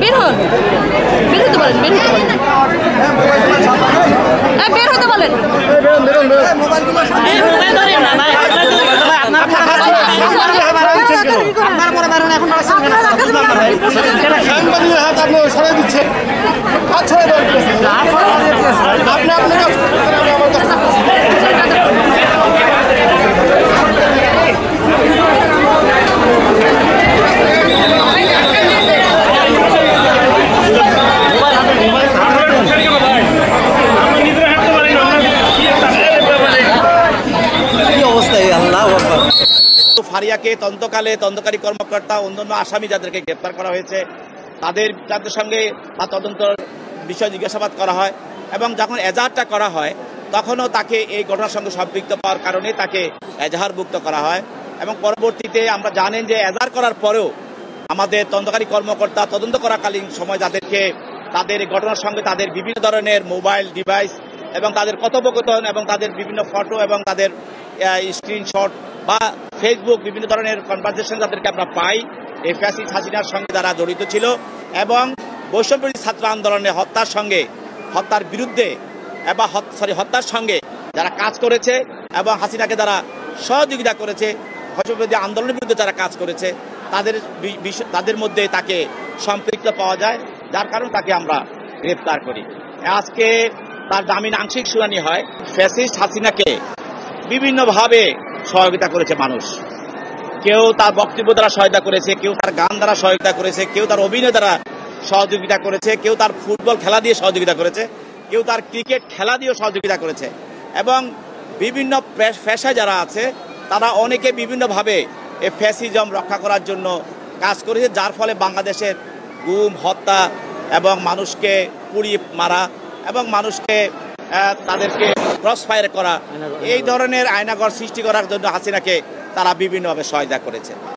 বের হন, বের হতে বলেন, বের হতে বলেন, বের হতে বলেন। ফারিয়াকে তদন্তকারী কর্মকর্তা অন্যান্য আসামি যাদেরকে গ্রেপ্তার করা হয়েছে তাদের সঙ্গে তদন্ত বিষয় জিজ্ঞাসাবাদ করা হয় এবং যখন এজাহারটা করা হয় তখনও তাকে এই ঘটনার সঙ্গে সম্পৃক্ত পাওয়ার কারণে তাকে এজাহারভুক্ত করা হয় এবং পরবর্তীতে আমরা জানেন যে এজাহার করার পরেও আমাদের তদন্তকারী কর্মকর্তা তদন্ত করাকালীন সময় তাদের ঘটনার সঙ্গে তাদের বিভিন্ন ধরনের মোবাইল ডিভাইস এবং তাদের কথোপকথন এবং তাদের বিভিন্ন ফটো এবং তাদের স্ক্রিনশট বা ফেসবুক বিভিন্ন ধরনের কনভারসেশন যাদেরকে আমরা পাই এই ফ্যাসিস্ট হাসিনার সঙ্গে যারা জড়িত ছিল এবং বৈষম্যবিরোধী ছাত্র আন্দোলনে হত্যার বিরুদ্ধে এবং হত্যার সঙ্গে যারা কাজ করেছে এবং হাসিনাকে যারা সহযোগিতা করেছে বৈষম্যবিরোধী আন্দোলনের বিরুদ্ধে যারা কাজ করেছে তাদের মধ্যে তাকে সম্পৃক্ত পাওয়া যায়, যার কারণে তাকে আমরা গ্রেপ্তার করি। আজকে তার জামিন আংশিক শুনানি হয়। ফ্যাসিস্ট হাসিনাকে বিভিন্নভাবে সহযোগিতা করেছে মানুষ। কেউ তার বক্তব্য দ্বারা সহায়তা করেছে, কেউ তার গান দ্বারা সহযোগিতা করেছে, কেউ তার অভিনয় দ্বারা সহযোগিতা করেছে, কেউ তার ফুটবল খেলা দিয়ে সহযোগিতা করেছে, কেউ তার ক্রিকেট খেলা দিয়েও সহযোগিতা করেছে এবং বিভিন্ন পেশায় যারা আছে তারা অনেকে বিভিন্নভাবে এই ফ্যাসিজম রক্ষা করার জন্য কাজ করেছে, যার ফলে বাংলাদেশের গুম হত্যা এবং মানুষকে পুড়িয়ে মারা এবং মানুষকে তাদেরকে ক্রস ফায়ার করা এই ধরনের আয়নাঘর সৃষ্টি করার জন্য হাসিনাকে তারা বিভিন্নভাবে সহায়তা করেছে।